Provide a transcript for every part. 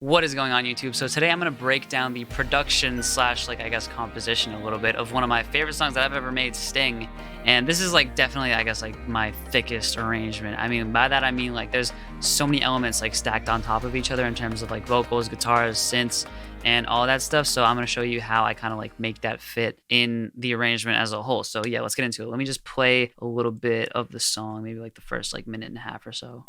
What is going on, YouTube? So today I'm going to break down the production slash I guess composition a little bit of one of my favorite songs that I've ever made, Sting. And this is definitely I guess my thickest arrangement. I mean, by that I mean there's so many elements stacked on top of each other in terms of vocals, guitars, synths, and all that stuff. So I'm going to show you how I kind of make that fit in the arrangement as a whole. So yeah, let's get into it. Let me just play a little bit of the song, maybe the first minute and a half or so.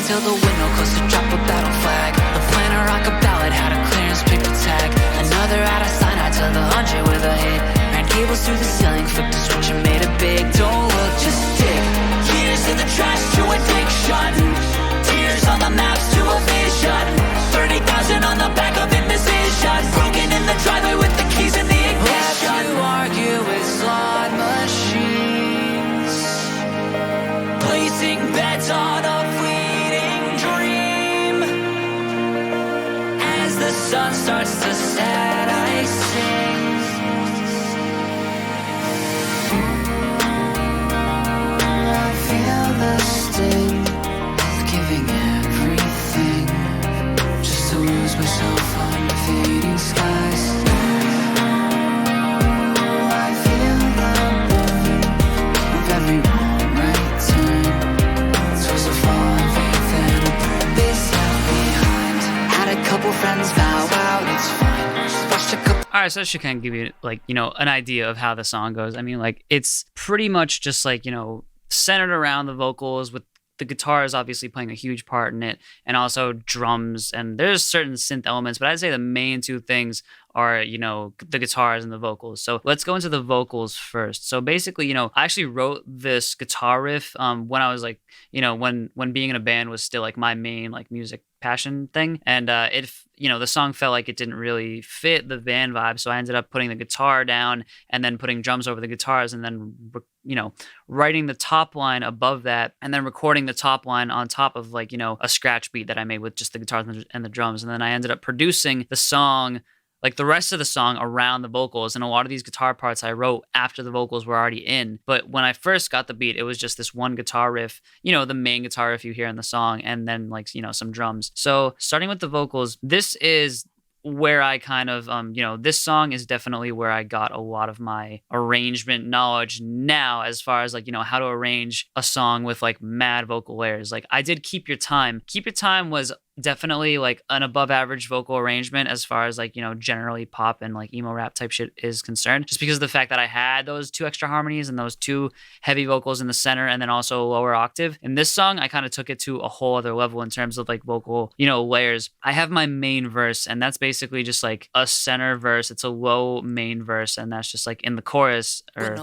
Till the window close to drop a battle flag. The plan to rock a ballad had a clearance paper tag. Another out of sign, I till the 100 with a hit. Ran cables through the ceiling, flipped a switch and made it big. Don't look, just dig. Years in the trash to addiction. Tears on the maps to a vision. 30,000 on the back of indecision. Broken in the driveway with the keys in the ignition. Left to argue with slot machines, placing bets on a the sun starts to set, I sing. I feel the sting of giving everything just to lose myself under fading skies. I feel the burn of every wrong right turn. Towards a fall of faith and a purpose left behind. Had a couple friends vow out, it's fine. Watched a couple. All right, so that should kind of give you an idea of how the song goes. I mean, it's pretty much just centered around the vocals, with the guitars obviously playing a huge part in it, and also drums, and there's certain synth elements, but I'd say the main two things are the guitars and the vocals. So let's go into the vocals first. So basically, I actually wrote this guitar riff when I was when being in a band was still my main music passion thing, and the song felt like it didn't really fit the band vibe, so I ended up putting the guitar down and then putting drums over the guitars, and then writing the top line above that, and then recording the top line on top of a scratch beat that I made with just the guitars and the drums. And then I ended up producing the song, the rest of the song, around the vocals. And a lot of these guitar parts I wrote after the vocals were already in. But when I first got the beat, it was just this one guitar riff, the main guitar riff you hear in the song, and then some drums. So starting with the vocals, this is where I kind of, this song is definitely where I got a lot of my arrangement knowledge now, as far as how to arrange a song with mad vocal layers. I did Keep Your Time. Keep Your Time was definitely an above average vocal arrangement as far as generally pop and emo rap type shit is concerned, just because of the fact that I had those two extra harmonies and those two heavy vocals in the center, and then also a lower octave. In this song, I kind of took it to a whole other level in terms of vocal layers. I have my main verse, and that's basically just a center verse. It's a low main verse, and that's just in the chorus, or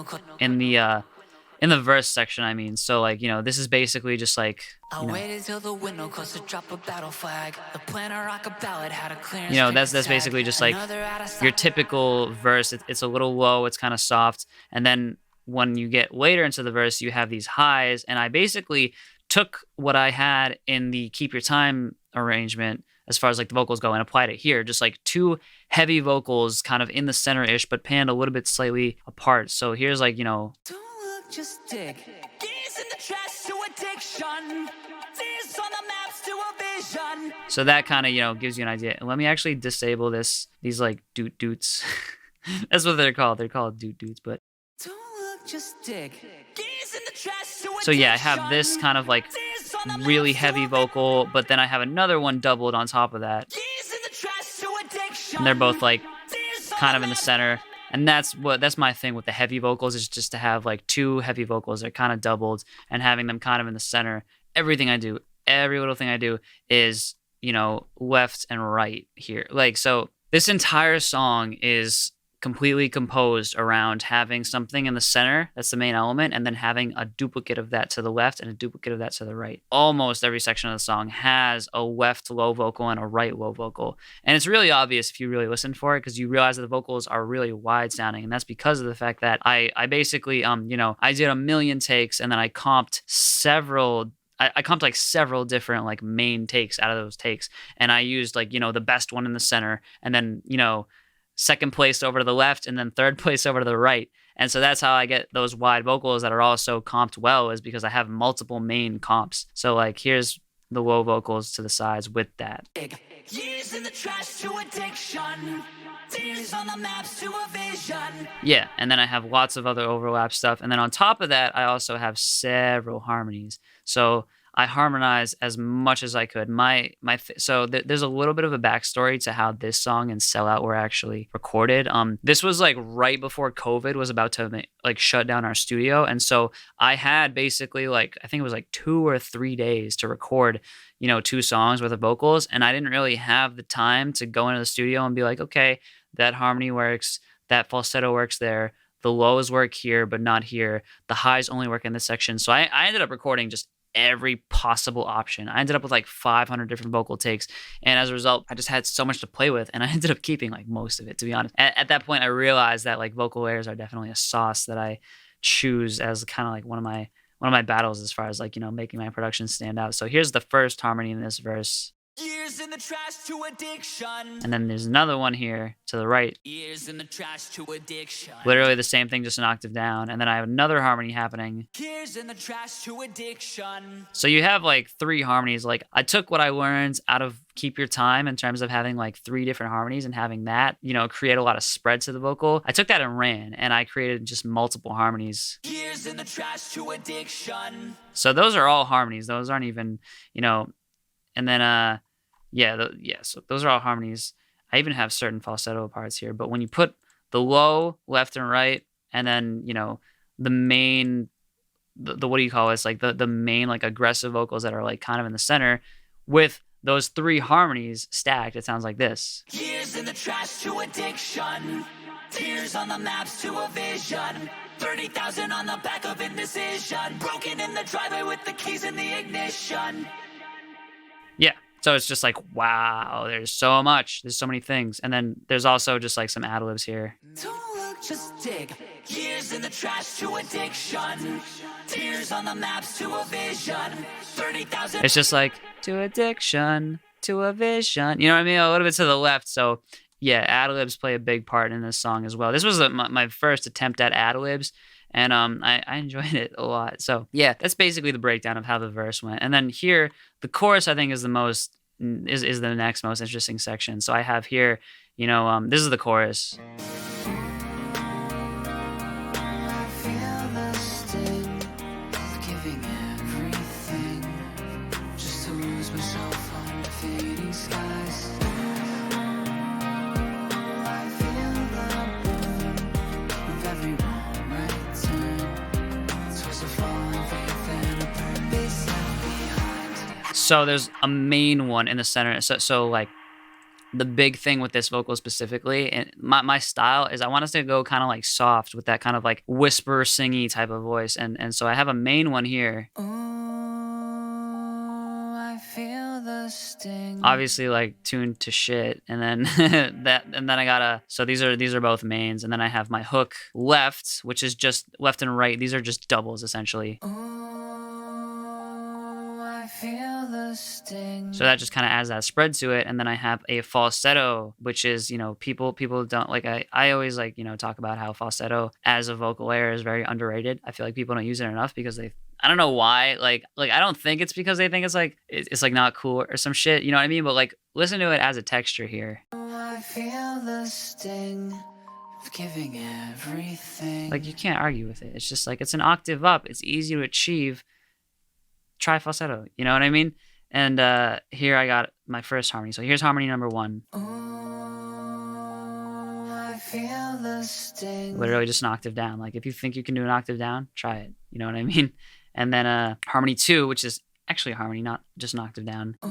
in the verse section, I mean. So this is basically just I waited till the window close to drop a battle flag. The plan to rock a ballad had a clearance. That's basically just your typical verse. It's a little low, it's kind of soft, and then when you get later into the verse, you have these highs. And I basically took what I had in the Keep Your Time arrangement, as far as the vocals go, and applied it here. Just two heavy vocals kind of in the center-ish, but panned a little bit slightly apart. So here's just dig. Gears in the trash to addiction. Tears on the maps to a vision. So that kind of, gives you an idea. And let me actually disable these doot doots. That's what they're called. They're called doot doots, but. Don't look, just dig. Gears in the trash to so yeah, I have this kind of really heavy vocal, but then I have another one doubled on top of that. Gears in the trash to addiction. And they're both kind of in the center. And that's my thing with the heavy vocals, is just to have two heavy vocals that are kind of doubled and having them kind of in the center. Everything I do, every little thing I do is, left and right here. So this entire song is completely composed around having something in the center that's the main element, and then having a duplicate of that to the left and a duplicate of that to the right. Almost every section of the song has a left low vocal and a right low vocal, and it's really obvious if you really listen for it, because you realize that the vocals are really wide sounding, and that's because of the fact that I basically I did a million takes, and then I comped several. I comped like several different like main takes out of those takes, and I used like the best one in the center, and then second place over to the left, and then third place over to the right. And so that's how I get those wide vocals that are also comped well, is because I have multiple main comps. So like here's the low vocals to the sides with that. Years in the trash to addiction. Tears on the maps to a vision. Yeah, and then I have lots of other overlap stuff. And then on top of that, I also have several harmonies. So I harmonize as much as I could. There's a little bit of a backstory to how this song and Sell Out were actually recorded. This was like right before COVID was about to like shut down our studio, and so I had basically like I think it was like 2 or 3 days to record 2 songs worth of vocals, and I didn't really have the time to go into the studio and be like, okay, that harmony works, that falsetto works there. The lows work here, but not here. The highs only work in this section. So I ended up recording just every possible option. I ended up with like 500 different vocal takes, and as a result I just had so much to play with, and I ended up keeping like most of it, to be honest. At that point I realized that like vocal layers are definitely a sauce that I choose as kind of like one of my battles as far as like making my production stand out. So here's the first harmony in this verse. Years in the trash to addiction. And then there's another one here to the right. Years in the trash to addiction. Literally the same thing, just an octave down. And then I have another harmony happening. Years in the trash to addiction. So you have like 3 harmonies. Like I took what I learned out of Keep Your Time in terms of having like 3 different harmonies and having that, create a lot of spread to the vocal. I took that and ran, and I created just multiple harmonies. Years in the trash to addiction. So those are all harmonies. Those aren't even, and then, so those are all harmonies. I even have certain falsetto parts here, but when you put the low, left and right, and then, the main, the what do you call it? It's like the main like aggressive vocals that are like kind of in the center with those 3 harmonies stacked, it sounds like this. Years in the trash to addiction. Tears on the maps to a vision. 30,000 on the back of indecision. Broken in the driveway with the keys in the ignition. Yeah. So it's just like, wow, there's so much. There's so many things. And then there's also just like some ad libs here. Don't look, just dig. Years in the trash to addiction. Tears on the maps to a vision. 30,000. It's just like, to addiction, to a vision. You know what I mean? A little bit to the left. So yeah, ad libs play a big part in this song as well. This was my first attempt at ad libs, and I enjoyed it a lot. So yeah, that's basically the breakdown of how the verse went. And then here, the chorus I think is the next most interesting section. So I have here, this is the chorus. So there's a main one in the center. So like the big thing with this vocal specifically, and my style is I want us to go kind of like soft with that kind of like whisper singy type of voice. And so I have a main one here. Oh, I feel the sting. Obviously like tuned to shit. And then I gotta, so these are both mains. And then I have my hook left, which is just left and right. These are just doubles essentially. Feel the sting. So that just kind of adds that spread to it. And then I have a falsetto, which is, people don't like, I always like, talk about how falsetto as a vocal layer is very underrated. I feel like people don't use it enough because I don't know why. Like I don't think it's because they think it's like not cool or some shit. You know what I mean? But like, listen to it as a texture here. Oh, I feel the sting of giving everything. Like you can't argue with it. It's just like, it's an octave up. It's easy to achieve. Try falsetto, you know what I mean? And here I got my first harmony. So here's harmony number 1. Oh, I feel the sting. Literally just an octave down. Like if you think you can do an octave down, try it. You know what I mean? And then harmony 2, which is actually a harmony, not just an octave down. Oh,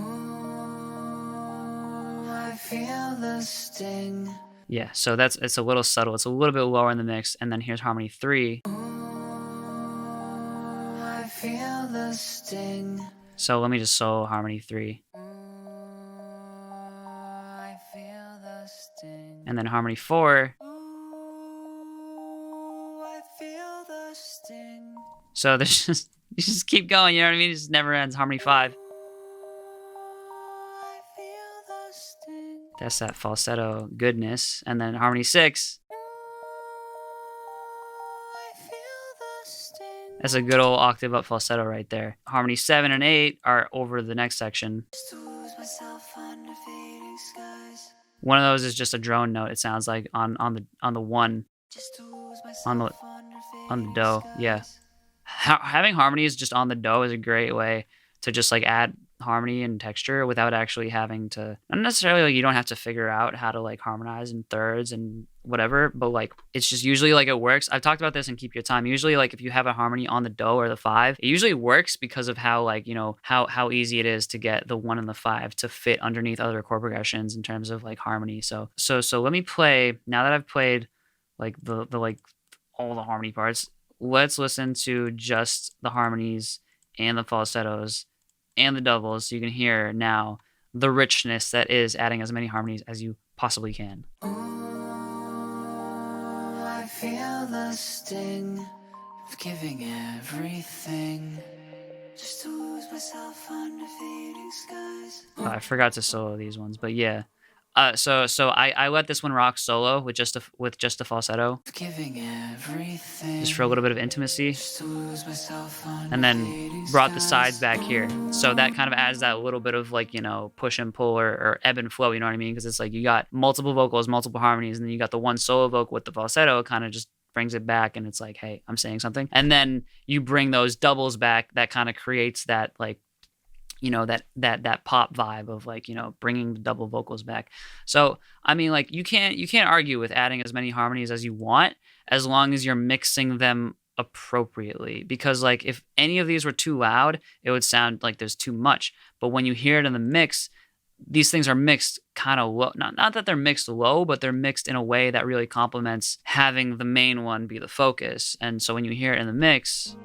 I feel the sting Yeah, so it's a little subtle. It's a little bit lower in the mix. And then here's harmony 3. I feel the sting. So let me just solo harmony 3. I feel the sting. And then harmony 4. I feel the sting. So there's just, you just keep going, you know what I mean? It just never ends. Harmony 5. I feel the sting. That's that falsetto goodness. And then harmony 6. I feel the sting. That's a good old octave up falsetto right there. Harmony 7 and 8 are over the next section. Just to lose myself under fading skies. One of those is just a drone note. It sounds like on the one Just to lose myself on the under on the fading do. skies. Yeah. Having harmonies just on the do is a great way to just like add harmony and texture without actually having to, not necessarily like you don't have to figure out how to like harmonize in thirds and whatever, but like it's just usually like it works. I've talked about this in Keep Your Time. Usually like if you have a harmony on the do or the 5, it usually works because of how like, you know, how easy it is to get the 1 and the 5 to fit underneath other chord progressions in terms of like harmony. So let me play, now that I've played like the like all the harmony parts, let's listen to just the harmonies and the falsettos and the doubles so you can hear now the richness that is adding as many harmonies as you possibly can. I feel the sting of giving everything just to lose myself under fading skies. Oh, I forgot to solo these ones, but yeah. So I let this one rock solo with just a falsetto, Giving everything just for a little bit of intimacy, just to lose myself under and then fading brought the skies. sides back here. So that kind of adds that little bit of like, you know, push and pull or ebb and flow, you know what I mean? Because it's like you got multiple vocals, multiple harmonies, and then you got the one solo vocal with the falsetto, kind of just brings it back, and it's like, hey, I'm saying something. And then you bring those doubles back, that kind of creates that like, you know, that pop vibe of like, you know, bringing the double vocals back. So I mean, like you can't argue with adding as many harmonies as you want, as long as you're mixing them appropriately. Because like if any of these were too loud, it would sound like there's too much. But when you hear it in the mix, these things are mixed kind of low. Not that they're mixed low, but they're mixed in a way that really complements having the main one be the focus. And so when you hear it in the mix,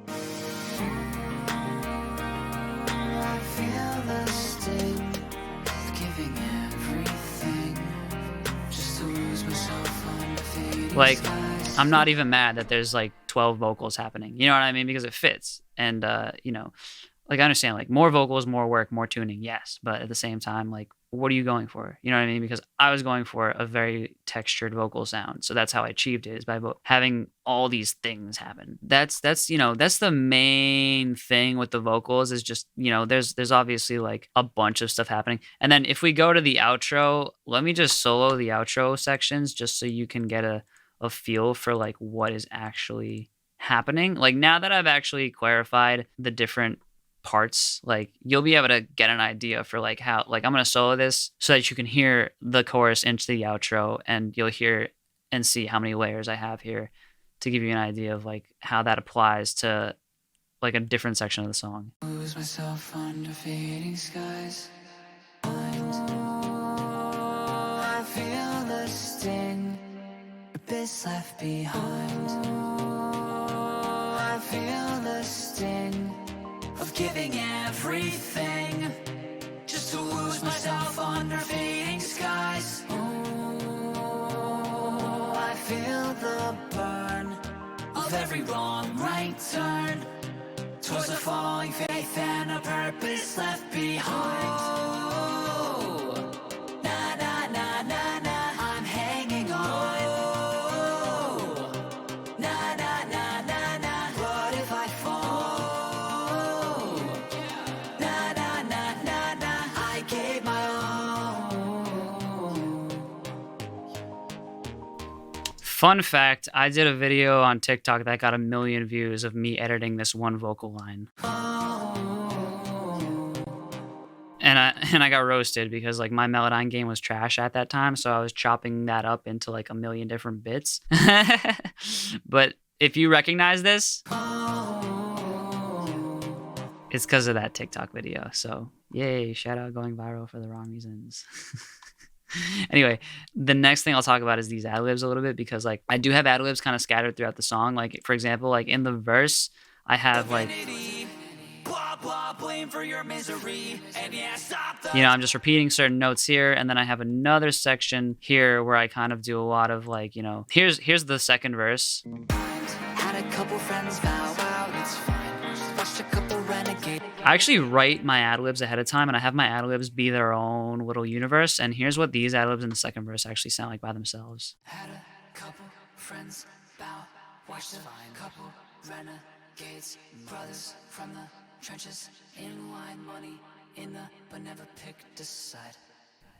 like I'm not even mad that there's like 12 vocals happening. You know what I mean? Because it fits. And you know, like I understand like more vocals, more work, more tuning, yes. But at the same time, like what are you going for? You know what I mean? Because I was going for a very textured vocal sound. So that's how I achieved it, is by having all these things happen. That's you know, that's the main thing with the vocals, is just, you know, there's obviously like a bunch of stuff happening. And then if we go to the outro, let me just solo the outro sections just so you can get a feel for like what is actually happening. Like now that I've actually clarified the different parts, like you'll be able to get an idea for like how, like I'm going to solo this so that you can hear the chorus into the outro, and you'll hear and see how many layers I have here to give you an idea of like how that applies to like a different section of the song. Lose myself under fading skies. I feel the sting, abyss left behind. I feel the sting of giving everything just to lose myself under fading skies. Oh, I feel the burn of every wrong right turn towards a falling faith and a purpose left behind. Oh, na na na na na, I'm hanging on. Oh, na na na na na, what if I fall? Na na na na na, I gave my all. Fun fact, I did a video on TikTok that got 1 million views of me editing this one vocal line. And I got roasted because like my Melodyne game was trash at that time, so I was chopping that up into like 1 million different bits. But if you recognize this, it's because of that TikTok video. So yay, shout out going viral for the wrong reasons. Anyway, the next thing I'll talk about is these ad libs a little bit because like I do have ad libs kind of scattered throughout the song. Like for example, like in the verse, I have like I'm just repeating certain notes here, and then I have another section here where I kind of do a lot of like, here's the second verse. Had a couple friends vow out, it's fine. Watched a couple renegade. I actually write my ad libs ahead of time, and I have my ad libs be their own little universe. And here's what these ad libs in the second verse actually sound like by themselves. Had a couple friends bow, watched a couple renegades, brothers from the trenches, in wine, money in the, but never picked a side.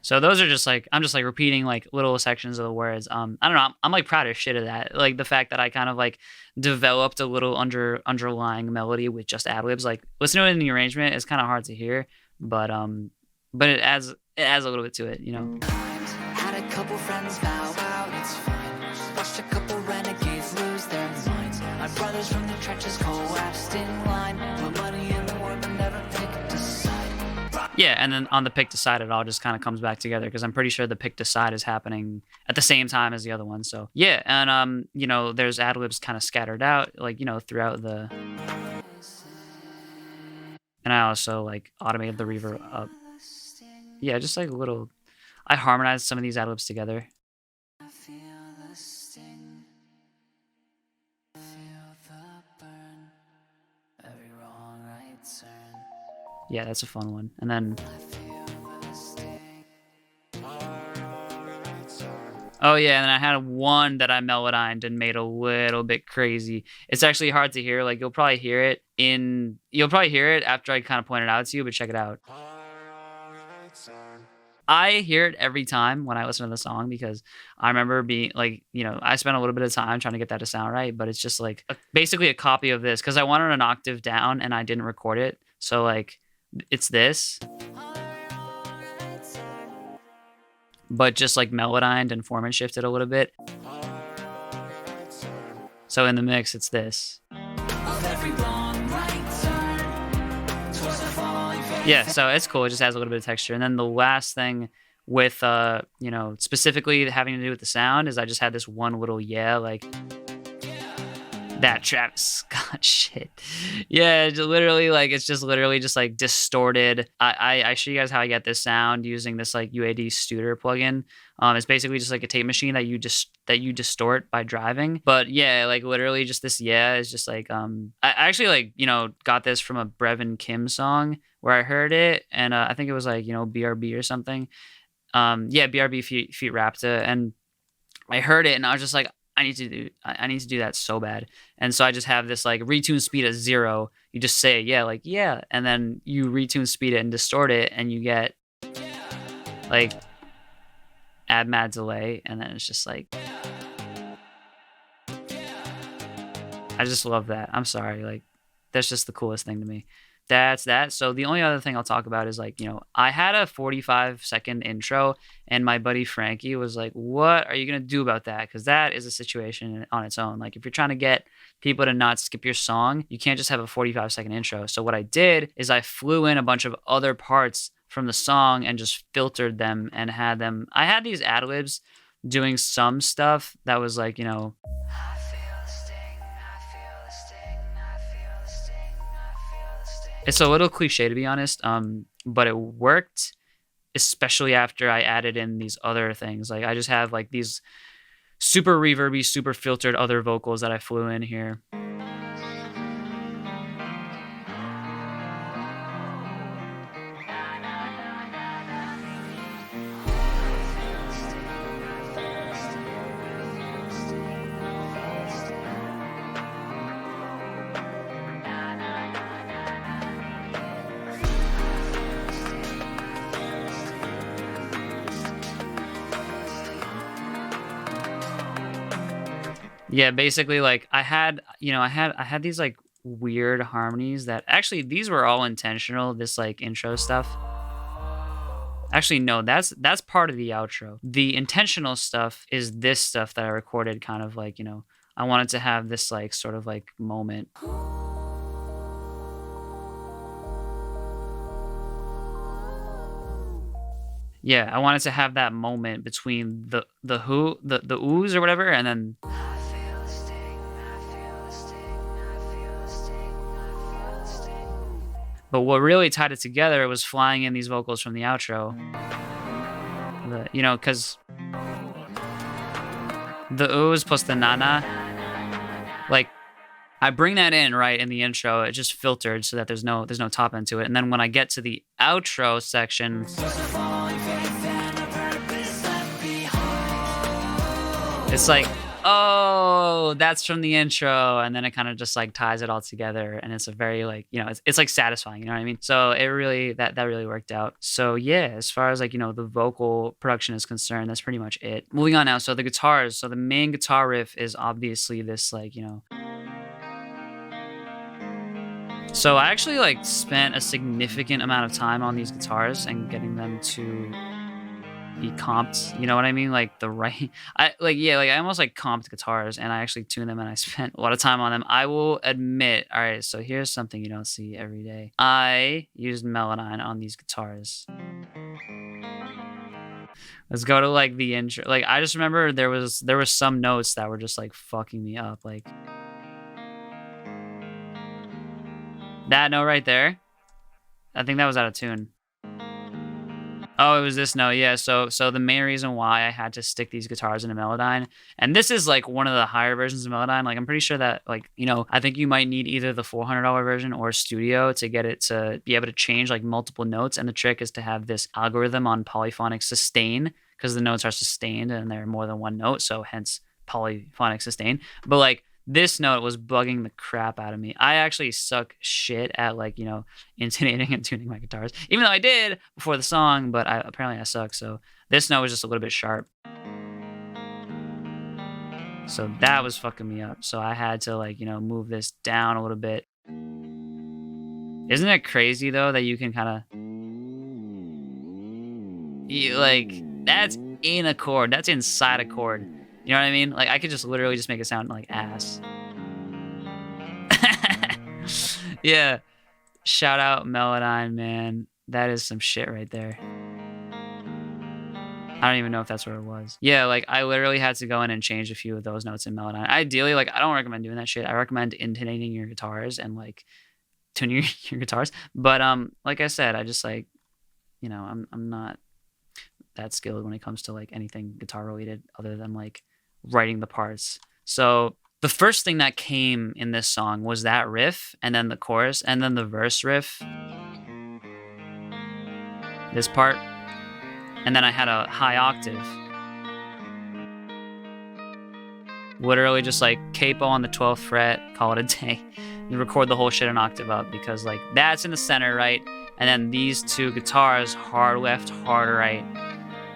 So those are just like, I'm just like repeating like little sections of the words. I don't know. I'm like proud as shit of that. Like the fact that I kind of like developed a little underlying melody with just ad libs. Like listening to it in the arrangement is kind of hard to hear, but it adds a little bit to it, Had a couple friends bow out, it's fine. Watched a couple renegades lose their minds. My brothers from the trenches collapsed in line. Put money in the war, but never picked a side. Yeah, and then on the pick decide, it all just kind of comes back together because I'm pretty sure the pick decide is happening at the same time as the other one. So yeah, and there's ad libs kind of scattered out, like throughout the. And I also like automated the reverb up. Yeah, just like little. I harmonized some of these ad libs together. I feel the sting. Feel the burn. Every wrong right turn. Yeah, that's a fun one. And then. Oh yeah, and then I had one that I melodined and made a little bit crazy. It's actually hard to hear. Like you'll probably hear it after I kind of point it out to you, but check it out. I hear it every time when I listen to the song because I remember being like, I spent a little bit of time trying to get that to sound right, but it's just like basically a copy of this because I wanted an octave down and I didn't record it. So like it's this, but just like melodined and form and shifted a little bit. So in the mix, it's this. Yeah, so it's cool. It just has a little bit of texture. And then the last thing with, specifically having to do with the sound is I just had this one little like that Travis Scott shit. Yeah, it's just literally just like distorted. I show you guys how I get this sound using this like UAD Studer plugin. It's basically just like a tape machine that you distort by driving. But yeah, like literally just this is just like I actually like got this from a Brevin Kim song where I heard it, and I think it was like BRB or something. BRB feat Rapta, and I heard it and I was just like, I need to do that so bad. And so I just have this like retune speed at 0. You just say yeah, and then you retune speed it and distort it, and you get like add mad delay, and then it's just like I just love that. I'm sorry, like that's just the coolest thing to me. That's that. So the only other thing I'll talk about is like, I had a 45-second intro and my buddy Frankie was like, what are you going to do about that? Because that is a situation on its own. Like if you're trying to get people to not skip your song, you can't just have a 45-second intro. So what I did is I flew in a bunch of other parts from the song and just filtered them and had them. I had these ad libs doing some stuff that was like, it's a little cliche to be honest, but it worked, especially after I added in these other things. Like I just have like these super reverby, super filtered other vocals that I flew in here. Yeah, basically like I had these like weird harmonies that actually these were all intentional, this like intro stuff. Actually no, that's part of the outro. The intentional stuff is this stuff that I recorded kind of like, I wanted to have this like sort of like moment. Yeah, I wanted to have that moment between the oohs or whatever, and then but what really tied it together was flying in these vocals from the outro. You know, because the oohs plus the nana, like I bring that in right in the intro. It just filtered so that there's no top end to it, and then when I get to the outro section, it's like, oh, that's from the intro, and then it kind of just like ties it all together, and it's a very like, you know, it's like satisfying, you know what I mean? So it really that really worked out. So yeah, as far as like, you know, the vocal production is concerned, that's pretty much it. Moving on now, so the guitars. So the main guitar riff is obviously this like, you know. So I actually like spent a significant amount of time on these guitars and getting them to be comped, you know what I mean? Like the right, I like, yeah, like I almost like comped guitars, and I actually tuned them, and I spent a lot of time on them. I will admit, all right, so here's something you don't see every day. I used Melodyne on these guitars. Let's go to like the intro. Like I just remember there was some notes that were just like fucking me up. Like that note right there, I think that was out of tune. Oh, it was this note, yeah. So the main reason why I had to stick these guitars into Melodyne, and this is like one of the higher versions of Melodyne. Like I'm pretty sure that like, you know, I think you might need either the $400 version or Studio to get it to be able to change like multiple notes. And the trick is to have this algorithm on polyphonic sustain, because the notes are sustained and they're more than one note, so hence polyphonic sustain. But like this note was bugging the crap out of me. I actually suck shit at like, you know, intonating and tuning my guitars, even though I did before the song, but apparently I suck. So this note was just a little bit sharp. So that was fucking me up. So I had to like, you know, move this down a little bit. Isn't it crazy though that you can kind of like, that's in a chord, that's inside a chord. You know what I mean? Like I could just literally just make it sound like ass. Yeah. Shout out Melodyne, man. That is some shit right there. I don't even know if that's what it was. Yeah, like I literally had to go in and change a few of those notes in Melodyne. Ideally, like I don't recommend doing that shit. I recommend intonating your guitars and like tuning your guitars. But like I said, I just like, you know, I'm not that skilled when it comes to like anything guitar related other than like writing the parts. So the first thing that came in this song was that riff, and then the chorus, and then the verse riff, this part, and then I had a high octave. Literally just like capo on the 12th fret, call it a day. You record the whole shit an octave up, because like that's in the center, right? And then these two guitars, hard left, hard right,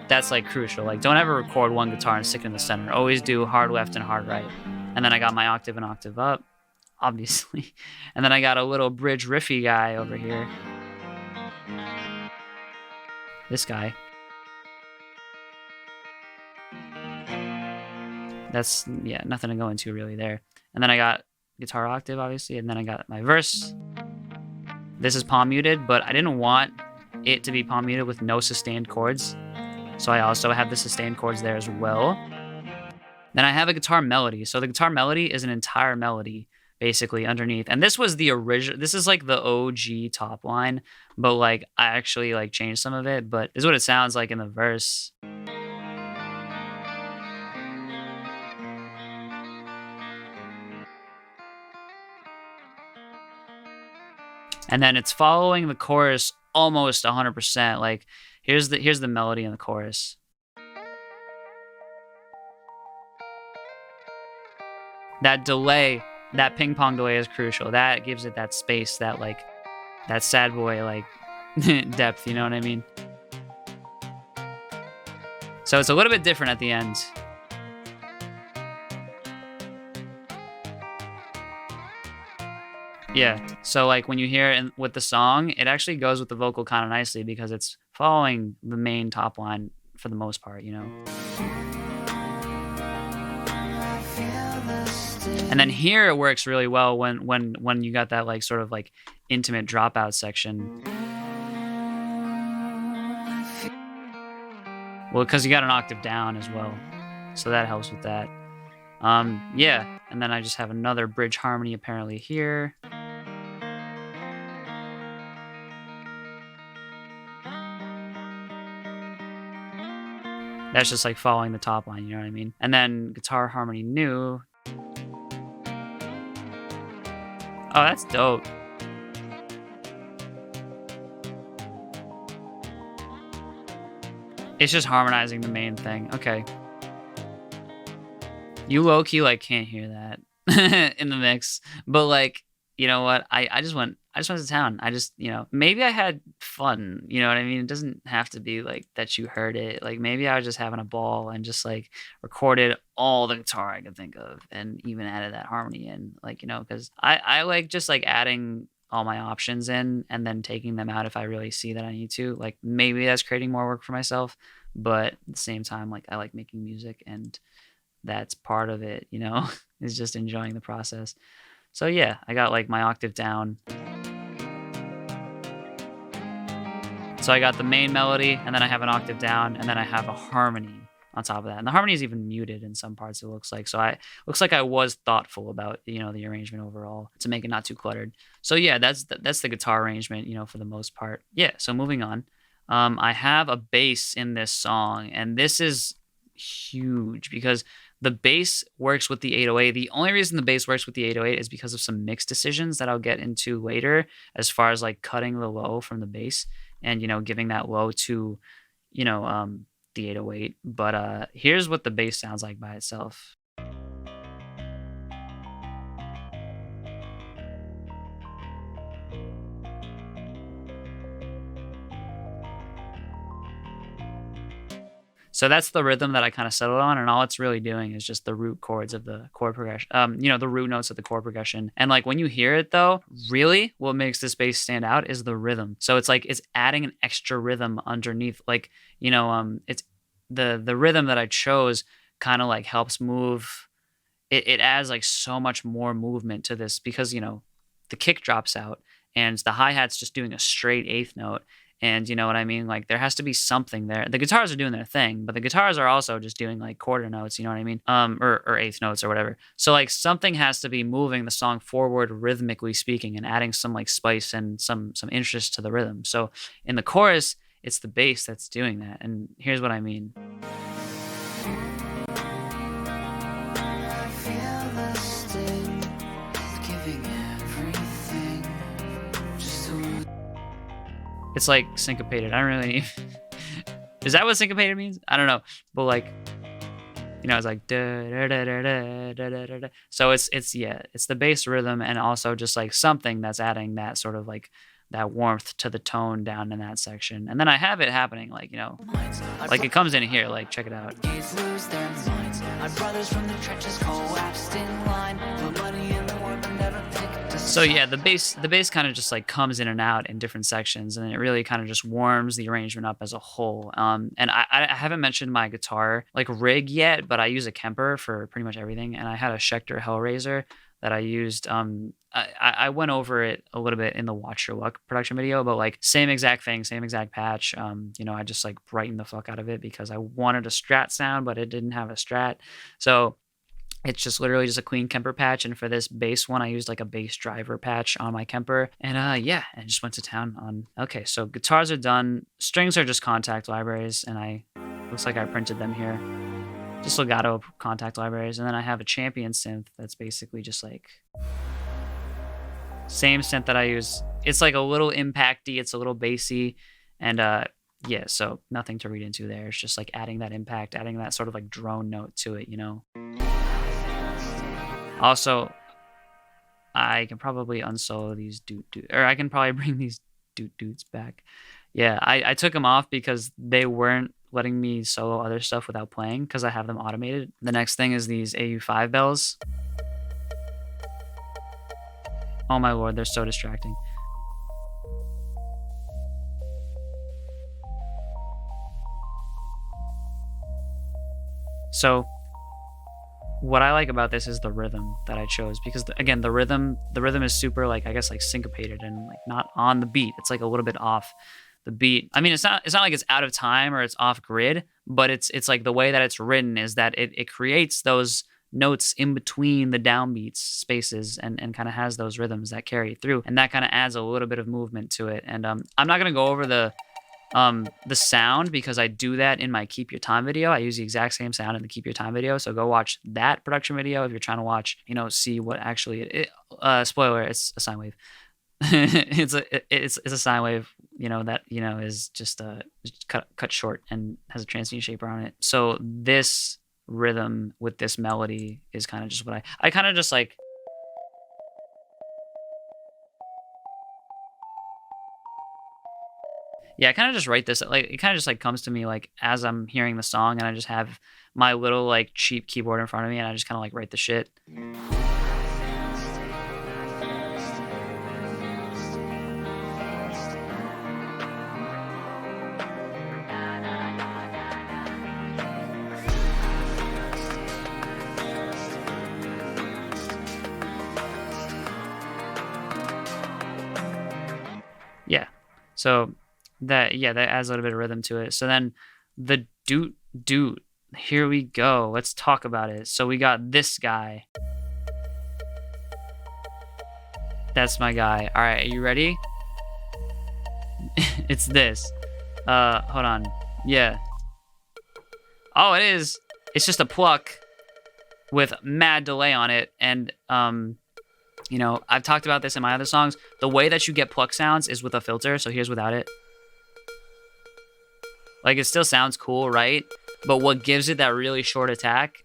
that's like crucial. Like don't ever record one guitar and stick it in the center. Always do hard left and hard right. And then I got my octave and octave up, obviously. And then I got a little bridge riffy guy over here. This guy. That's, yeah, nothing to go into really there. And then I got guitar octave, obviously. And then I got my verse. This is palm muted, but I didn't want it to be palm muted with no sustained chords. So I also have the sustained chords there as well. Then I have a guitar melody. So the guitar melody is an entire melody basically underneath. And this was the original, this is like the OG top line, but like I actually like changed some of it, but this is what it sounds like in the verse. And then it's following the chorus almost 100%. Like here's the melody in the chorus. That delay, that ping pong delay is crucial. That gives it that space, that like, that sad boy like depth, you know what I mean? So it's a little bit different at the end. Yeah, so like when you hear it with the song, it actually goes with the vocal kind of nicely because it's following the main top line for the most part, you know? And then here it works really well when you got that like sort of like intimate dropout section. Well, because you got an octave down as well, so that helps with that. Yeah, and then I just have another bridge harmony apparently here. That's just like following the top line, you know what I mean? And then guitar harmony new. Oh, that's dope. It's just harmonizing the main thing. Okay. You low-key like can't hear that in the mix. But like, you know what? I just went to town. I just, maybe I had fun. You know what I mean? It doesn't have to be like that you heard it. Like maybe I was just having a ball and just like recorded all the guitar I could think of and even added that harmony in. Like, because I like just like adding all my options in and then taking them out if I really see that I need to. Like maybe that's creating more work for myself, but at the same time, like I like making music and that's part of it, is just enjoying the process. So yeah, I got like my octave down. So I got the main melody and then I have an octave down and then I have a harmony on top of that. And the harmony is even muted in some parts, it looks like. So looks like I was thoughtful about, the arrangement overall to make it not too cluttered. So yeah, that's the guitar arrangement, for the most part. Yeah, so moving on. I have a bass in this song and this is huge because the bass works with the 808. The only reason the bass works with the 808 is because of some mix decisions that I'll get into later as far as like cutting the low from the bass and, giving that low to, the 808. But here's what the bass sounds like by itself. So that's the rhythm that I kind of settled on, and all it's really doing is just the root chords of the chord progression, the root notes of the chord progression. And like when you hear it though, really what makes this bass stand out is the rhythm. So it's like it's adding an extra rhythm underneath, like, it's the rhythm that I chose kind of like helps move. It adds like so much more movement to this because, the kick drops out and the hi-hat's just doing a straight eighth note. And you know what I mean? Like there has to be something there. The guitars are doing their thing, but the guitars are also just doing like quarter notes, you know what I mean? Or eighth notes or whatever. So like something has to be moving the song forward rhythmically speaking and adding some like spice and some interest to the rhythm. So in the chorus, it's the bass that's doing that. And here's what I mean. It's like syncopated. I don't really. Is that what syncopated means? I don't know. But like, it's like da da da da da da da da. So it's the bass rhythm and also just like something that's adding that sort of like that warmth to the tone down in that section. And then I have it happening like, like it comes in here. Like check it out. So yeah, the bass kind of just like comes in and out in different sections, and it really kind of just warms the arrangement up as a whole. And I haven't mentioned my guitar like rig yet, but I use a Kemper for pretty much everything, and I had a Schecter Hellraiser that I used. I went over it a little bit in the Watch Your Luck production video, but like same exact thing, same exact patch. I just like brightened the fuck out of it because I wanted a Strat sound, but it didn't have a Strat, so. It's just literally just a clean Kemper patch. And for this bass one, I used like a bass driver patch on my Kemper. And I just went to town on, okay, so guitars are done. Strings are just contact libraries. And looks like I printed them here. Just legato contact libraries. And then I have a Champion synth that's basically just like same synth that I use. It's like a little impacty. It's a little bassy. And so nothing to read into there. It's just like adding that impact, adding that sort of like drone note to it, Also, I can probably unsolo these Doot, or I can probably bring these Doots back. Yeah, I took them off because they weren't letting me solo other stuff without playing because I have them automated. The next thing is these AU5 bells. Oh my lord, they're so distracting. So what I like about this is the rhythm that I chose because again, the rhythm is super like, I guess like syncopated and like not on the beat. It's like a little bit off, the beat. I mean, it's not like it's out of time or it's off grid, but it's like the way that it's written is that it creates those notes in between the downbeats spaces and kind of has those rhythms that carry through, and that kind of adds a little bit of movement to it. And I'm not gonna go over the sound because I do that in my Keep Your Time video. I use the exact same sound in the Keep Your Time video, so go watch that production video if you're trying to watch, see what actually spoiler, it's a sine wave. it's a sine wave, that is just cut short and has a transient shaper on it. So this rhythm with this melody is kind of just what I kind of just like. Yeah, I kind of just write this, like, it kind of just like comes to me like as I'm hearing the song, and I just have my little like cheap keyboard in front of me, and I just kind of like write the shit. Yeah, so that adds a little bit of rhythm to it. So then the doot, here we go. Let's talk about it. So we got this guy. That's my guy. All right, are you ready? It's this. Hold on. Yeah. Oh, it is. It's just a pluck with mad delay on it, and I've talked about this in my other songs. The way that you get pluck sounds is with a filter. So here's without it. Like, it still sounds cool, right? But what gives it that really short attack,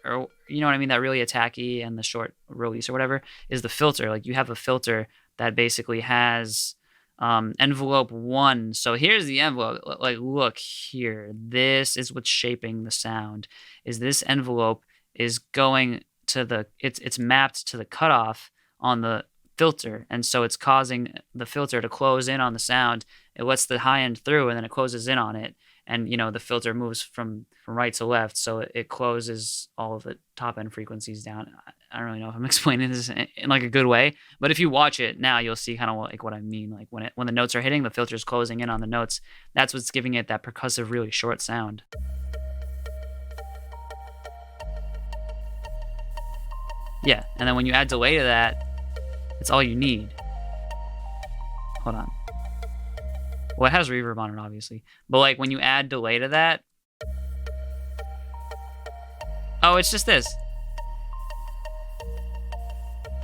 or you know what I mean, that really attacky and the short release or whatever, is the filter. Like, you have a filter that basically has envelope 1. So here's the envelope. Like, look here. This is what's shaping the sound. Is this envelope is going to it's mapped to the cutoff on the filter, and so it's causing the filter to close in on the sound. It lets the high end through, and then it closes in on it, and the filter moves from right to left, so it closes all of the top end frequencies down. I don't really know if I'm explaining this in like a good way, but if you watch it now, you'll see kind of like what I mean. Like when the notes are hitting, the filter's closing in on the notes. That's what's giving it that percussive, really short sound. Yeah, and then when you add delay to that, it's all you need. Hold on. Well, it has reverb on it, obviously. But like when you add delay to that, oh, it's just this.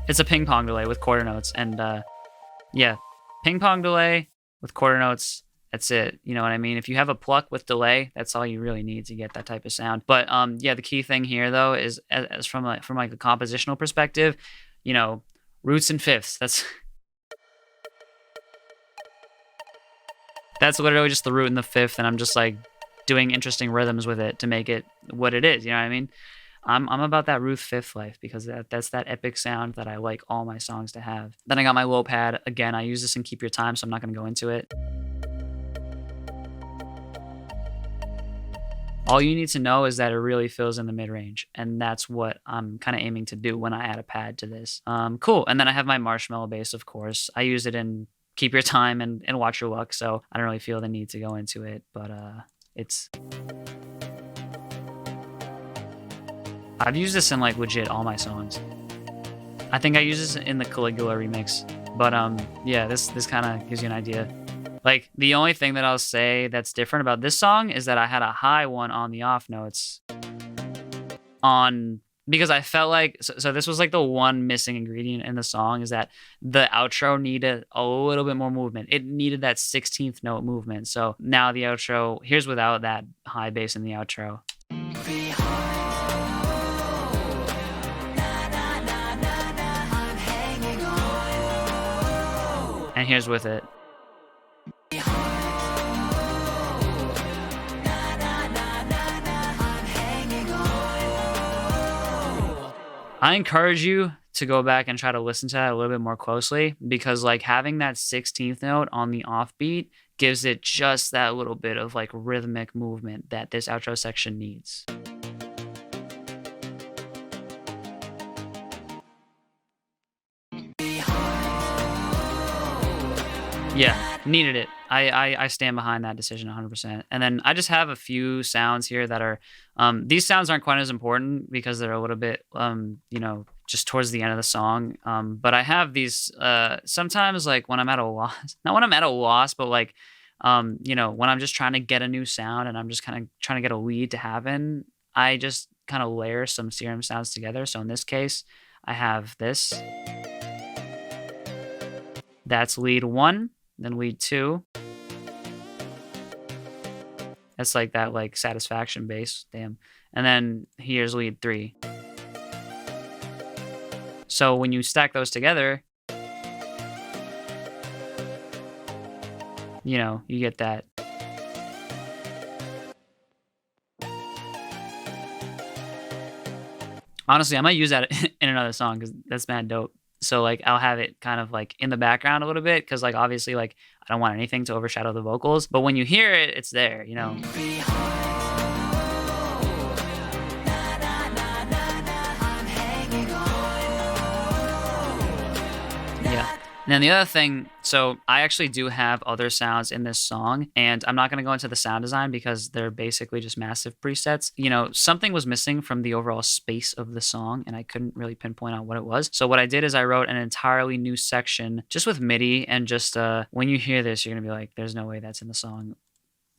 It's a ping pong delay with quarter notes, and yeah, ping pong delay with quarter notes. That's it. You know what I mean? If you have a pluck with delay, that's all you really need to get that type of sound. But yeah, the key thing here though is as from like a compositional perspective, roots and fifths. That's literally just the root and the fifth, and I'm just like doing interesting rhythms with it to make it what it is. You know what I mean? I'm about that root fifth life, because that's that epic sound that I like all my songs to have. Then I got my low pad. Again, I use this in Keep Your Time, so I'm not going to go into it. All you need to know is that it really fills in the mid-range, and that's what I'm kind of aiming to do when I add a pad to this. Cool. And then I have my marshmallow bass, of course. I use it in Keep Your Time and Watch Your Luck, so I don't really feel the need to go into it, but I've used this in like legit all my songs. I think I use this in the Caligula remix, but yeah, this kind of gives you an idea. Like, the only thing that I'll say that's different about this song is that I had a high one on the off notes because I felt like, so this was like the one missing ingredient in the song, is that the outro needed a little bit more movement. It needed that 16th note movement. So now the outro, here's without that high bass in the outro. And here's with it. I encourage you to go back and try to listen to that a little bit more closely, because like having that 16th note on the offbeat gives it just that little bit of like rhythmic movement that this outro section needs. Yeah, needed it. I stand behind that decision 100%. And then I just have a few sounds here that are, these sounds aren't quite as important because they're a little bit, just towards the end of the song. But I have these, sometimes like when I'm at a loss, not when I'm at a loss, but like, when I'm just trying to get a new sound and I'm just kind of trying to get a lead to happen, I just kind of layer some serum sounds together. So in this case, I have this. That's lead 1, then lead 2. That's like that like satisfaction bass, damn. And then here's lead 3. So when you stack those together, you get that. Honestly, I might use that in another song because that's mad dope. So like I'll have it kind of like in the background a little bit because like obviously like I don't want anything to overshadow the vocals. But when you hear it, it's there, Yeah. And then the other thing, so I actually do have other sounds in this song, and I'm not going to go into the sound design because they're basically just massive presets. Something was missing from the overall space of the song, and I couldn't really pinpoint out what it was. So what I did is I wrote an entirely new section just with MIDI, and just when you hear this, you're going to be like, there's no way that's in the song.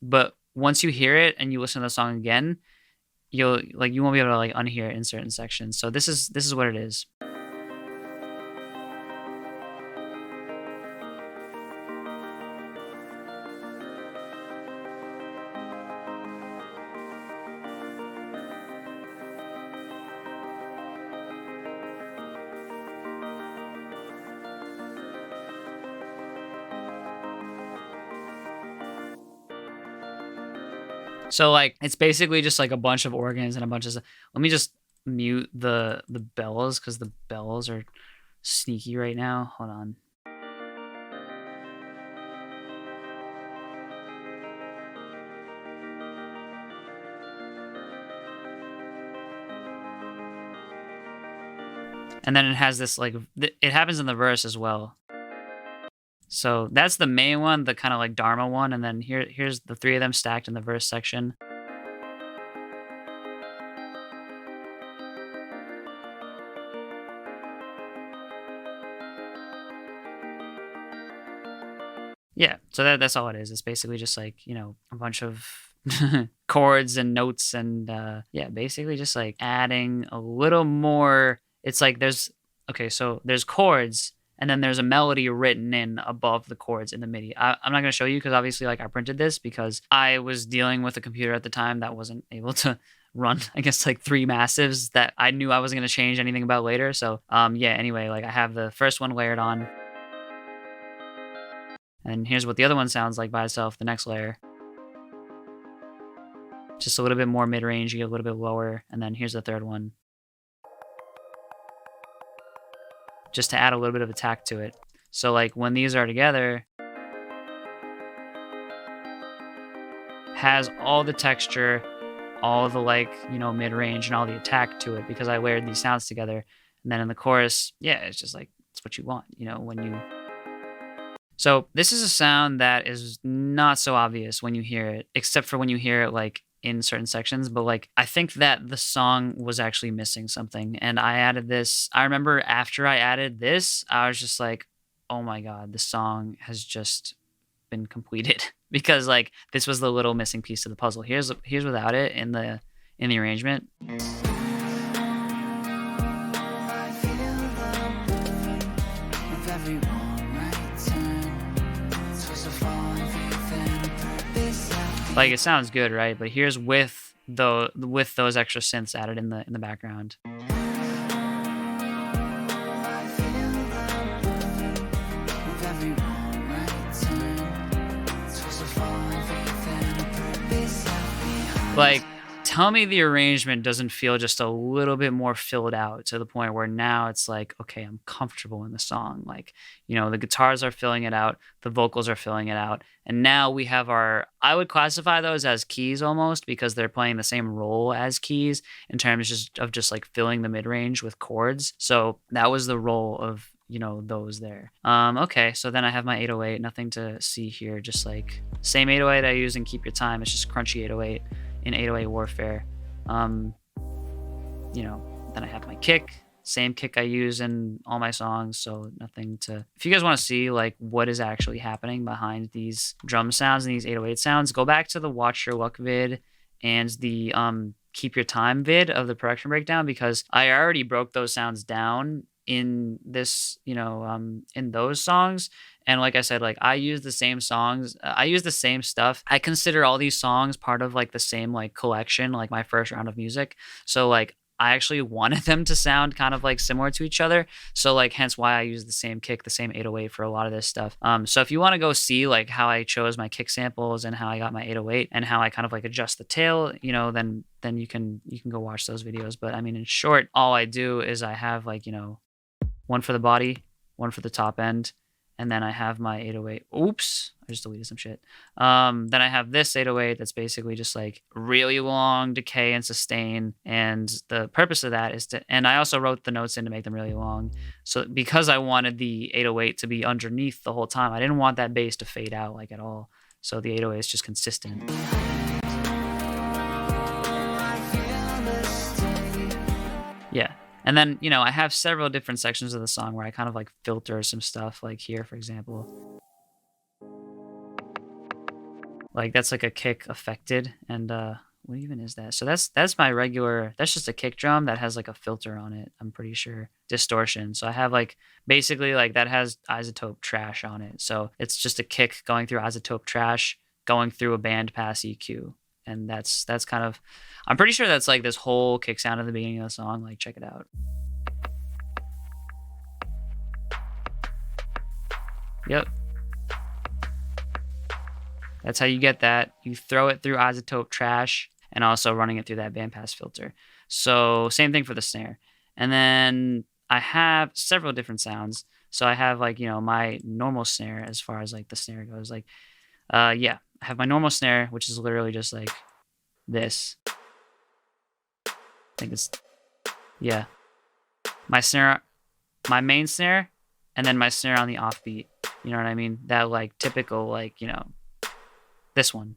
But once you hear it and you listen to the song again, you won't be able to like unhear it in certain sections. So this is what it is. So like it's basically just like a bunch of organs and a bunch of. Let me just mute the bells because the bells are sneaky right now. Hold on. And then it has this like it happens in the verse as well. So that's the main one, the kind of like Dharma one, and then here's the 3 of them stacked in the verse section. Yeah, so that's all it is. It's basically just like, a bunch of chords and notes and basically just like adding a little more. It's like there's chords and then there's a melody written in above the chords in the MIDI. I'm not going to show you because obviously like I printed this because I was dealing with a computer at the time that wasn't able to run, I guess, like 3 massives that I knew I wasn't going to change anything about later. So anyway, like I have the first one layered on. And here's what the other one sounds like by itself, the next layer. Just a little bit more mid-range, you get a little bit lower. And then here's the third one. Just to add a little bit of attack to it. So like when these are together, has all the texture, all the like, mid-range and all the attack to it because I layered these sounds together. And then in the chorus, it's just like, it's what you want, when you... So this is a sound that is not so obvious when you hear it, except for when you hear it like in certain sections. But like, I think that the song was actually missing something. And I added this. I remember after I added this, I was just like, oh my God, the song has just been completed because like this was the little missing piece of the puzzle. Here's without it in the arrangement. Like it sounds good, right? But here's with those extra synths added in the background. Like, tell me the arrangement doesn't feel just a little bit more filled out to the point where now it's like, okay, I'm comfortable in the song. Like, the guitars are filling it out, the vocals are filling it out. And now we have I would classify those as keys almost because they're playing the same role as keys in terms of just like filling the mid-range with chords. So that was the role of, you know, those there. Okay, so then I have my 808, nothing to see here, just like same 808 I use in Keep Your Time. It's just crunchy 808 in 808 Warfare. You know, then I have my kick, same kick I use in all my songs, so nothing to... If you guys want to see like what is actually happening behind these drum sounds and these 808 sounds, go back to the Watch Your Luck vid and the Keep Your Time vid of the production breakdown, because I already broke those sounds down in this, you know, in those songs. And like I said, like I use the same songs, I use the same stuff. I consider all these songs part of like the same like collection, like my first round of music. So like I actually wanted them to sound kind of like similar to each other. So like hence why I use the same kick, the same 808 for a lot of this stuff. So if you want to go see like how I chose my kick samples and how I got my 808 and how I kind of like adjust the tail, you know, then you can go watch those videos. But I mean, in short, all I do is I have like, you know, one for the body, one for the top end, and then I have my 808. Oops, I just deleted some shit. Then I have this 808 that's basically just like really long decay and sustain. And the purpose of that is to, and I also wrote the notes in to make them really long. So because I wanted the 808 to be underneath the whole time, I didn't want that bass to fade out like at all. So the 808 is just consistent. Yeah. And then, you know, I have several different sections of the song where I kind of like filter some stuff, like here, for example. Like that's like a kick affected. And what even is that? So that's my regular, that's just a kick drum that has like a filter on it, I'm pretty sure. Distortion. So I have like basically like that has isotope trash on it. So it's just a kick going through isotope trash, going through a bandpass EQ. And that's kind of, I'm pretty sure that's like this whole kick sound at the beginning of the song. Like, check it out. Yep. That's how you get that. You throw it through isotope trash and also running it through that bandpass filter. So same thing for the snare. And then I have several different sounds. So I have like, you know, my normal snare as far as like the snare goes. Like, yeah, I have my normal snare, which is literally just like this. I think it's, yeah. My snare, my main snare, and then my snare on the offbeat. You know what I mean? That like typical, like, you know, this one.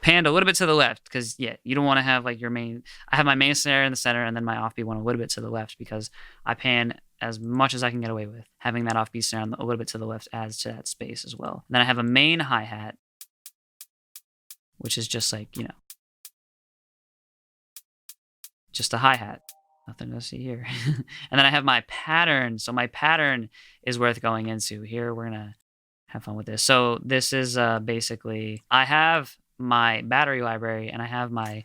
Panned a little bit to the left because, yeah, you don't want to have like your main, I have my main snare in the center and then my offbeat one a little bit to the left because I pan as much as I can get away with. Having that offbeat snare a little bit to the left adds to that space as well. And then I have a main hi-hat, which is just like, you know, just a hi-hat. Nothing to see here. And then I have my pattern. So my pattern is worth going into. Here, we're going to have fun with this. So this is basically, I have my battery library and I have my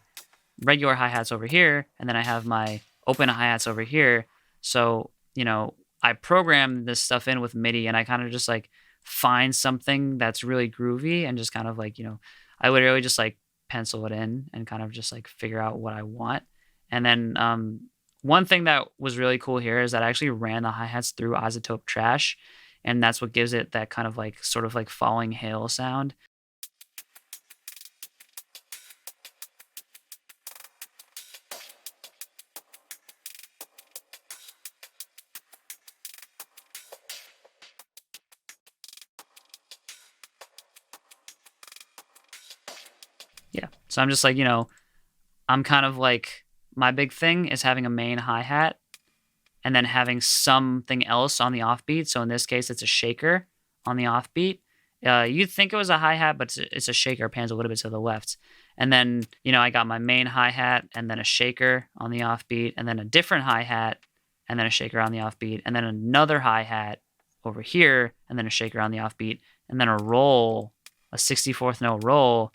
regular hi-hats over here. And then I have my open hi-hats over here. So, you know, I program this stuff in with MIDI and I kind of just like find something that's really groovy and just kind of like, you know, I literally just like pencil it in and kind of just like figure out what I want. And then one thing that was really cool here is that I actually ran the hi-hats through isotope trash. And that's what gives it that kind of like sort of like falling hail sound. Yeah. So I'm just like, you know, I'm kind of like, my big thing is having a main hi-hat and then having something else on the offbeat. So in this case, it's a shaker on the offbeat. You'd think it was a hi-hat, but it's a shaker, pans a little bit to the left. And then, you know, I got my main hi-hat and then a shaker on the offbeat and then a different hi-hat and then a shaker on the offbeat and then another hi-hat over here and then a shaker on the offbeat and then a roll, a 64th note roll,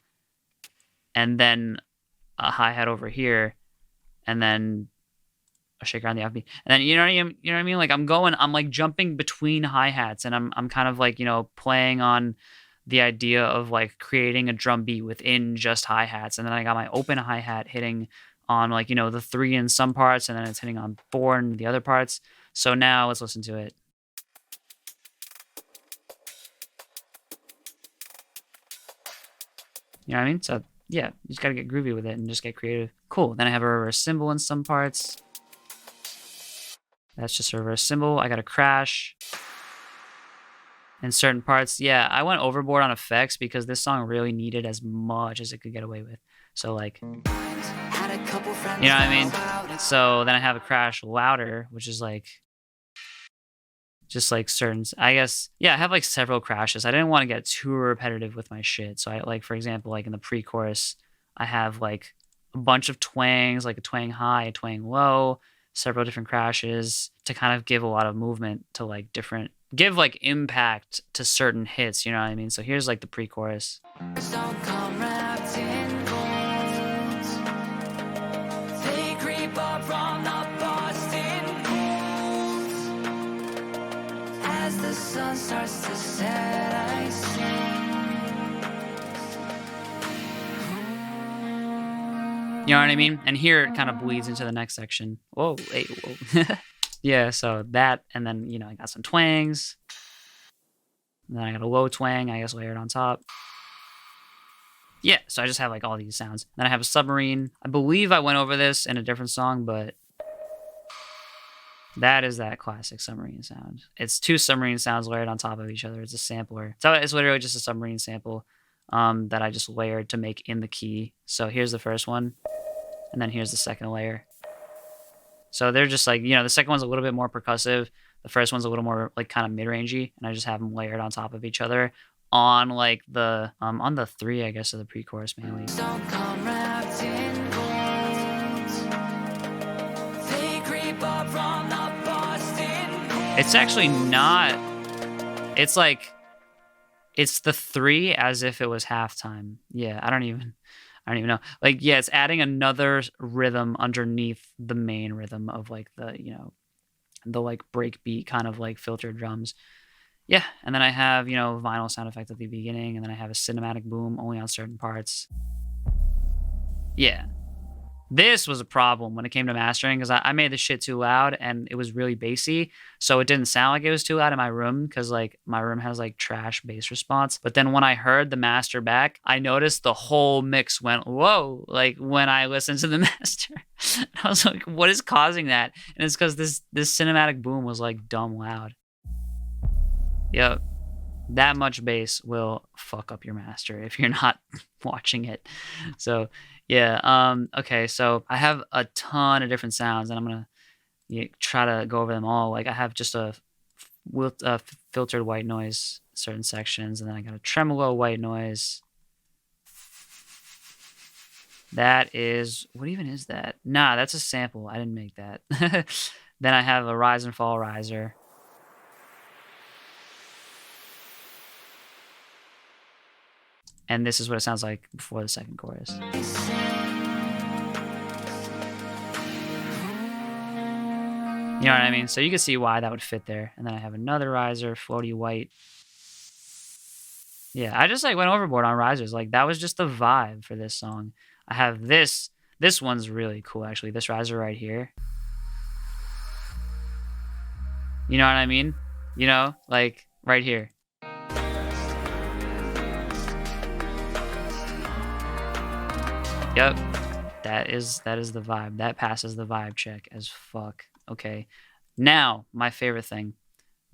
and then a hi-hat over here and then a shaker on the offbeat. And then you know what I mean? Like I'm like jumping between hi-hats and I'm kind of like, you know, playing on the idea of like creating a drum beat within just hi-hats. And then I got my open hi-hat hitting on like, you know, the 3 in some parts and then it's hitting on 4 in the other parts. So now let's listen to it. You know what I mean? So yeah, you just gotta get groovy with it and just get creative. Cool. Then I have a reverse cymbal in some parts. That's just a reverse cymbal. I got a crash in certain parts. Yeah, I went overboard on effects because this song really needed as much as it could get away with. So like, you know what I mean? So then I have a crash louder, which is like, just like certain, I guess, yeah, I have like several crashes. I didn't want to get too repetitive with my shit. So I like, for example, like in the pre-chorus, I have like a bunch of twangs, like a twang high, a twang low, several different crashes to kind of give a lot of movement to like different, give like impact to certain hits, you know what I mean? So here's like the pre-chorus. They creep up from the Boston cold. As the sun starts to set, I sing. You know what I mean? And here it kind of bleeds into the next section. Whoa, hey, whoa. Yeah, so that, and then, you know, I got some twangs. And then I got a low twang, I guess, layered on top. Yeah, so I just have like all these sounds. Then I have a submarine. I believe I went over this in a different song, but that is that classic submarine sound. It's two submarine sounds layered on top of each other. It's a sampler. So it's literally just a submarine sample that I just layered to make in the key. So here's the first one, and then here's the second layer. So they're just like, you know, the second one's a little bit more percussive. The first one's a little more like kind of mid-rangey, and I just have them layered on top of each other on like the on the 3, I guess, of the pre-chorus mainly. It's actually not. It's like, it's the 3 as if it was halftime. Yeah, I don't even know. Like, yeah, it's adding another rhythm underneath the main rhythm of like the, you know, the like breakbeat kind of like filtered drums. Yeah, and then I have, you know, vinyl sound effect at the beginning, and then I have a cinematic boom only on certain parts. Yeah. This was a problem when it came to mastering because I made the shit too loud and it was really bassy. So it didn't sound like it was too loud in my room because like my room has like trash bass response. But then when I heard the master back, I noticed the whole mix went, whoa, like when I listened to the master. I was like, what is causing that? And it's because this cinematic boom was like dumb loud. Yep. That much bass will fuck up your master if you're not watching it. So yeah, okay, so I have a ton of different sounds, and I'm gonna try to go over them all. Like I have just a filtered white noise, certain sections, and then I got a tremolo white noise. That is, what even is that? Nah, that's a sample. I didn't make that. Then I have a rise and fall riser. And this is what it sounds like before the second chorus. You know what I mean? So you can see why that would fit there. And then I have another riser, floaty white. Yeah, I just like went overboard on risers. Like that was just the vibe for this song. I have this. This one's really cool, actually. This riser right here. You know what I mean? You know, like right here. Yep, that is the vibe. That passes the vibe check as fuck. Okay, now my favorite thing,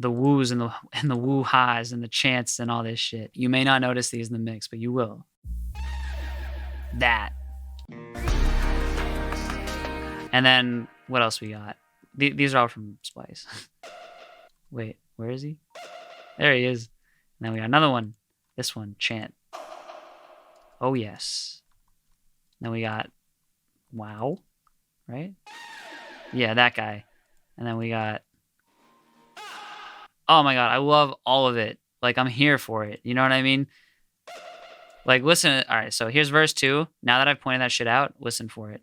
the woos and the woo highs and the chants and all this shit. You may not notice these in the mix, but you will. That. And then what else we got? These are all from Splice. Wait, where is he? There he is. And then we got another one. This one, chant. Oh yes. Then we got wow, right? Yeah, that guy. And then we got, oh my God, I love all of it. Like I'm here for it. You know what I mean? Like listen, all right, so here's verse 2. Now that I've pointed that shit out, listen for it.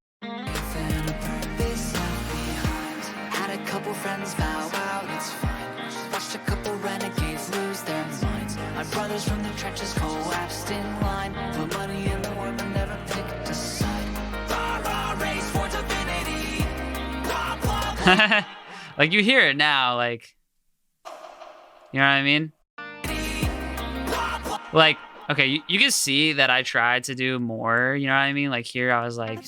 Had a couple friends vow out, it's fine. Watched a couple renegades lose their minds. My brothers from the trenches collapsed in line. Put money in the world and never picked a side. Race for divinity. Like you hear it now, like, you know what I mean? Like, okay, you can see that I tried to do more, you know what I mean? Like here I was like,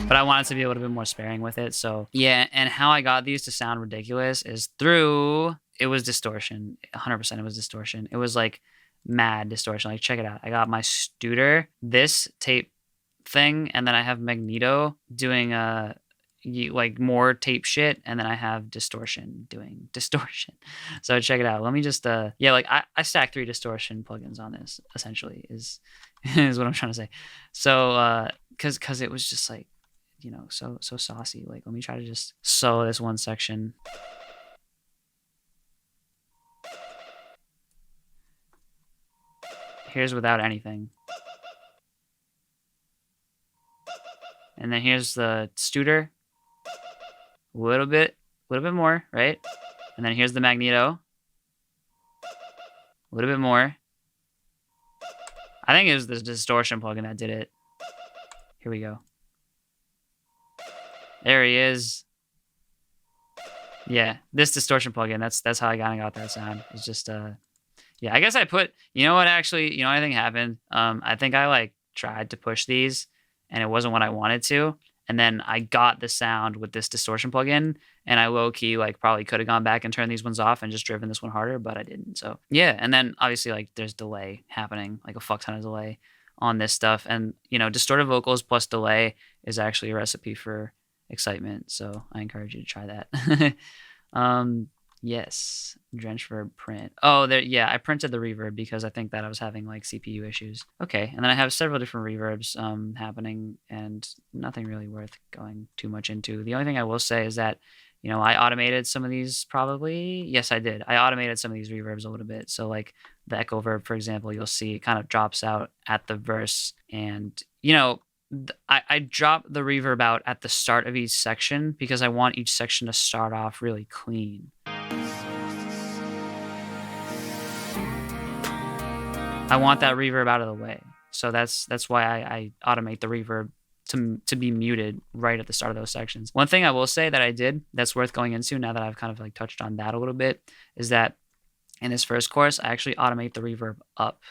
but I wanted to be a little bit more sparing with it. So yeah, and how I got these to sound ridiculous is through, it was distortion. 100% it was distortion. It was like mad distortion. Like, check it out. I got my Studer, this tape thing, and then I have Magneto doing like more tape shit, and then I have distortion doing distortion. So check it out. Let me just yeah, like I stacked 3 distortion plugins on this, essentially, is what I'm trying to say. So cause it was just like, you know, so saucy. Like, let me try to just solo this one section. Here's without anything. And then here's the Studer. A little bit more, right? And then here's the Magneto. A little bit more. I think it was the distortion plugin that did it. Here we go. There he is. Yeah, this distortion plugin, that's how I kind of got that sound. It's just yeah, I guess I put, you know what, actually, you know what I think happened? I think I like tried to push these and it wasn't what I wanted to. And then I got the sound with this distortion plugin, and I low-key like probably could have gone back and turned these ones off and just driven this one harder, but I didn't. So yeah, and then obviously like there's delay happening, like a fuck ton of delay on this stuff. And you know, distorted vocals plus delay is actually a recipe for excitement. So I encourage you to try that. Yes, drench verb print. Oh, there, yeah, I printed the reverb because I think that I was having like CPU issues. Okay, and then I have several different reverbs happening, and nothing really worth going too much into. The only thing I will say is that, you know, I automated some of these probably. Yes, I did. I automated some of these reverbs a little bit. So like the echo verb, for example, you'll see it kind of drops out at the verse, and you know, I drop the reverb out at the start of each section because I want each section to start off really clean. I want that reverb out of the way. So that's why I automate the reverb to be muted right at the start of those sections. One thing I will say that I did that's worth going into now that I've kind of like touched on that a little bit is that in this first chorus, I actually automate the reverb up.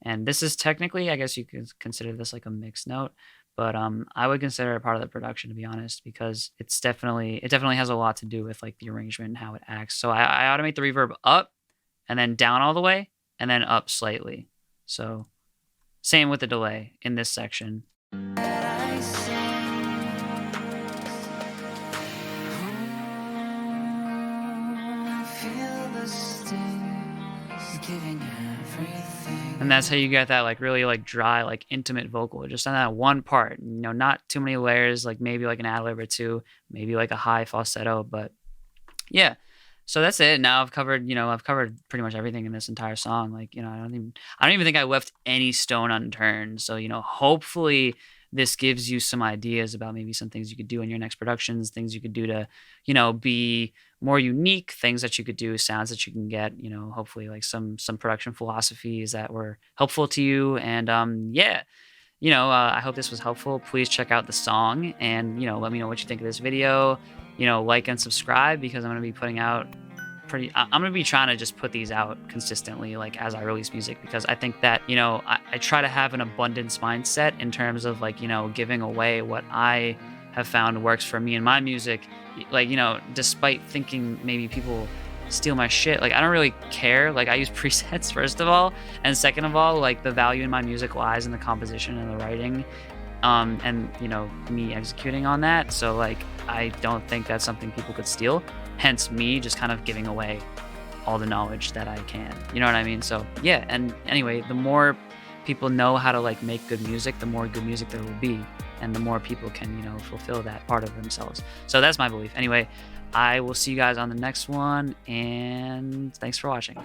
And this is technically, I guess you could consider this like a mixed note, but I would consider it part of the production, to be honest, because it definitely has a lot to do with like the arrangement and how it acts. So I automate the reverb up and then down all the way and then up slightly. So same with the delay in this section. And that's how you get that like really like dry, like intimate vocal just on that one part, you know, not too many layers, like maybe like an ad lib or two, maybe like a high falsetto, but yeah. So that's it. Now I've covered pretty much everything in this entire song. Like, you know, I don't even think I left any stone unturned. So, you know, hopefully this gives you some ideas about maybe some things you could do in your next productions, things you could do to, you know, be more unique, things that you could do, sounds that you can get, you know, hopefully like some production philosophies that were helpful to you. And yeah, you know, I hope this was helpful. Please check out the song and, you know, let me know what you think of this video. You know, like and subscribe because I'm going to be putting out I'm going to be trying to just put these out consistently, like as I release music, because I think that, you know, I try to have an abundance mindset in terms of like, you know, giving away what I have found works for me and my music. Like, you know, despite thinking maybe people steal my shit, like I don't really care. Like I use presets, first of all, and second of all, like the value in my music lies in the composition and the writing. And you know, me executing on that. So like, I don't think that's something people could steal. Hence me just kind of giving away all the knowledge that I can. You know what I mean? So yeah. And anyway, the more people know how to like make good music, the more good music there will be, and the more people can, you know, fulfill that part of themselves. So that's my belief. Anyway, I will see you guys on the next one, and thanks for watching.